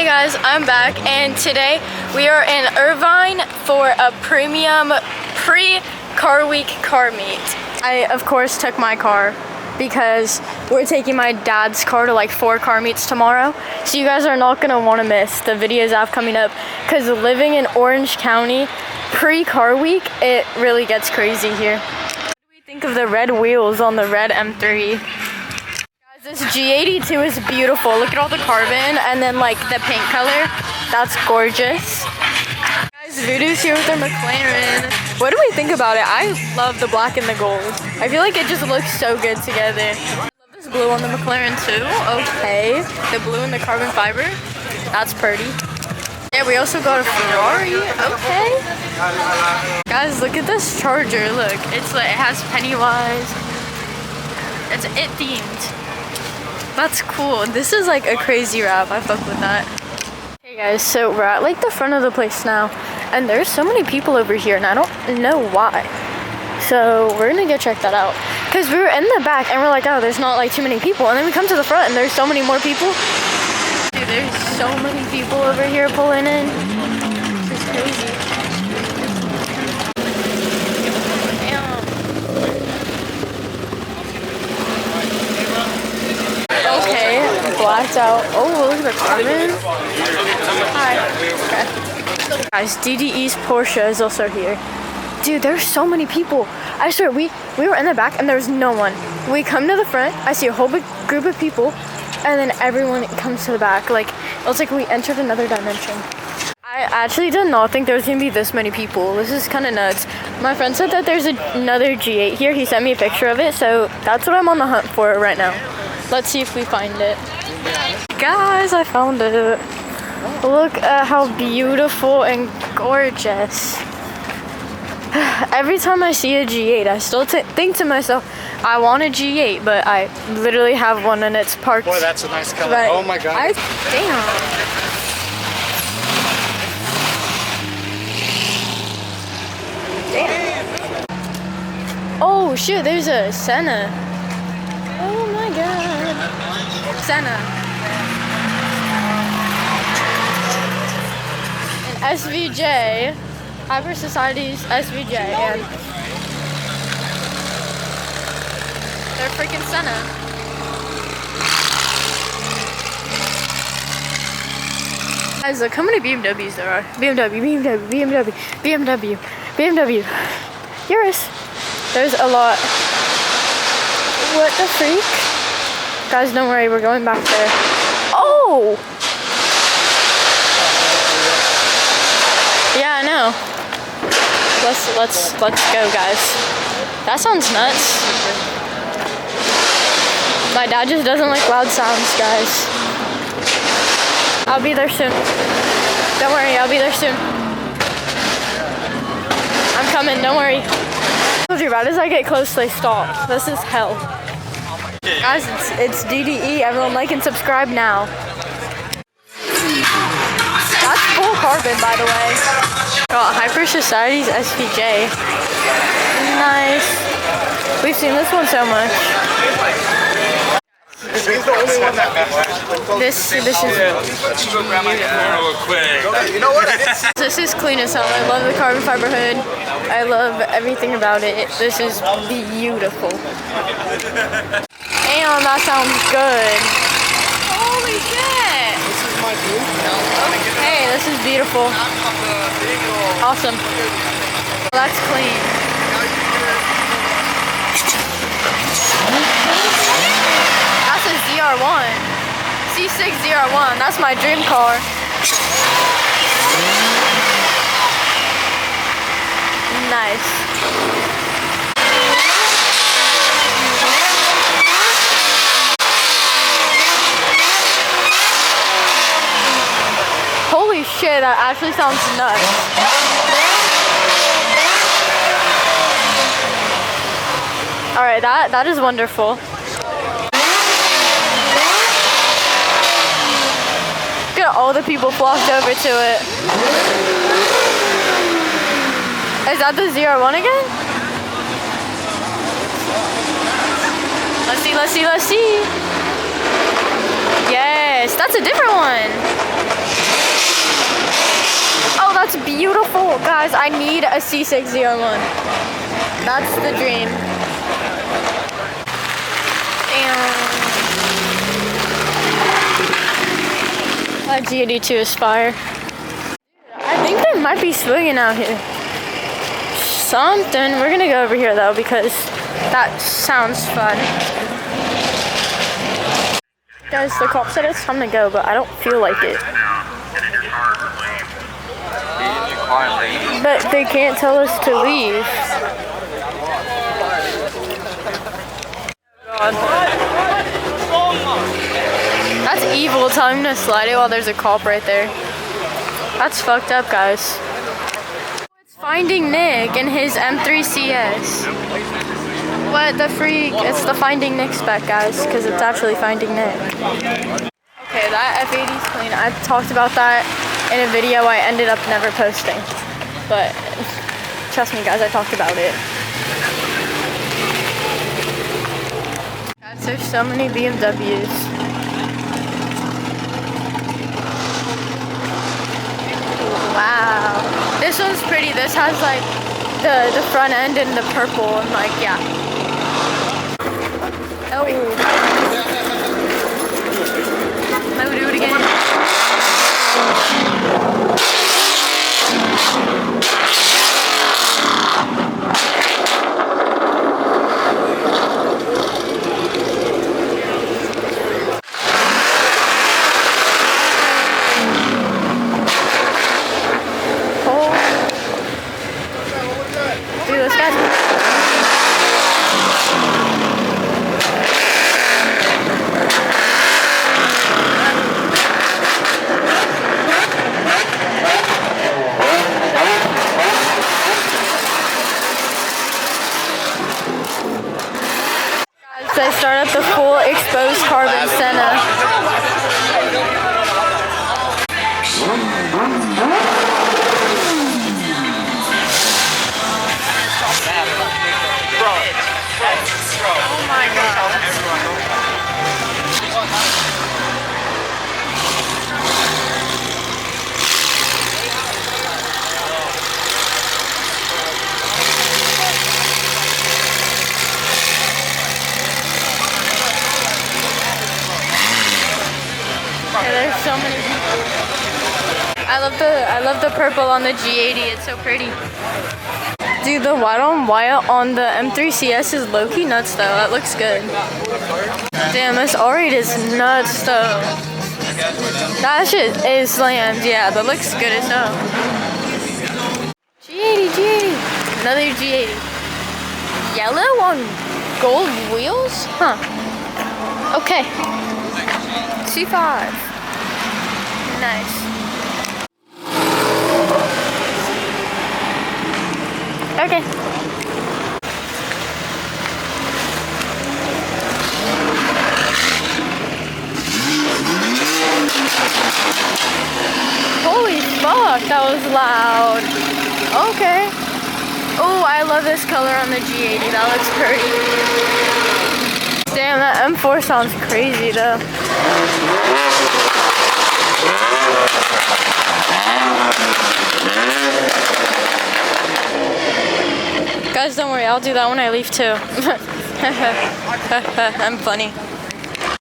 Hey guys, I'm back, and today we are in Irvine for a premium pre-car week car meet. I of course took my car because we're taking my dad's car to like 4 car meets tomorrow. So you guys are not gonna want to miss the videos I have coming up, because living in Orange County pre-car week, it really gets crazy here. What do we think of the red wheels on the red M3? This G82 is beautiful. Look at all the carbon and then like the paint color. That's gorgeous. Guys, Voodoo's here with their McLaren. What do we think about it? I love the black and the gold. I feel like it just looks so good together. I love this blue on the McLaren too. Okay. The blue and the carbon fiber. That's pretty. Yeah, we also got a Ferrari. Okay. Guys, look at this Charger. Look, it's like, it has Pennywise. It's it themed. That's cool. This is like a crazy wrap. I fuck with that. Hey guys, so we're at like the front of the place now, and there's so many people over here, and I don't know why. So we're gonna go check that out, because we were in the back and we're like, oh, there's not like too many people, and then we come to the front and there's so many more people. Dude, there's so many people over here pulling in. This is crazy. Blacked out. Oh, look at the carbon. Hi. Okay. Guys, DDE's Porsche is also here. Dude, there's so many people. I swear, we were in the back and there's no one. We come to the front, I see a whole big group of people, and then everyone comes to the back. Like, it was like we entered another dimension. I actually did not think there was gonna be this many people. This is kind of nuts. My friend said that there's another G8 here. He sent me a picture of it, so that's what I'm on the hunt for right now. Let's see if we find it. Guys, I found it. Look at how beautiful and gorgeous. Every time I see a G8, I still think to myself, I want a G8, but I literally have one and it's parked. Boy, that's a nice color. Right. Oh my god. Damn. Oh shoot, there's a Senna. Oh my god. Senna. An SVJ. Hypersociety's SVJ. And they're freaking Senna. Guys, look how many BMWs there are. BMW. Yours. There's a lot. What the freak? Guys, don't worry, we're going back there. Oh! Yeah, I know. Let's go, guys. That sounds nuts. My dad just doesn't like loud sounds, guys. I'll be there soon. Don't worry, I'll be there soon. I'm coming, don't worry. Right as I get close, they stop. This is hell. Guys, it's DDE. Everyone like and subscribe now. That's full carbon, by the way. Oh, Hypersociety's SVJ. Nice. We've seen this one so much. This is beautiful. This is clean as hell. I love the carbon fiber hood. I love everything about it. This is beautiful. Damn, that sounds good. Holy shit! This is my view. Hey, this is beautiful. Awesome. That's clean. That's a ZR1. C6 ZR1. That's my dream car. Nice. Holy shit, that actually sounds nuts. Alright, that is wonderful. Look at all the people flocked over to it. Is that the ZR1 again? Let's see. Yes, that's a different one. it's beautiful. Guys, I need a C601. That's the dream. Damn. That G82 is fire. I think there might be swinging out here. Something. We're gonna go over here though because that sounds fun. Guys, the cop said it's time to go, but I don't feel like it. But they can't tell us to leave. God. That's evil telling me to slide it while there's a cop right there. That's fucked up, guys. It's Finding Nick and his M3 CS. What the freak? It's the Finding Nick spec, guys, because it's actually Finding Nick. Okay, that F80's clean. I talked about that in a video I ended up never posting. But trust me, guys, I talked about it. Guys, there's so many BMWs. Wow. This one's pretty. This has like the front end and the purple and like, yeah. Oh. Let me do it again. They start up the full exposed carbon Senna. Oh my god. Yeah, there's so many people. I love the purple on the G80. It's so pretty. Dude, the white on white on the M3 CS is low-key nuts though. That looks good. Damn, this R8 is nuts though. That shit is slammed. Yeah, that looks good as hell. G80. Another G80. Yellow on gold wheels? Huh. Okay. C5. Nice. Okay. Holy fuck, that was loud. Okay. Oh, I love this color on the G80. That looks pretty. Damn, that M4 sounds crazy though. Guys, don't worry, I'll do that when I leave too. I'm funny.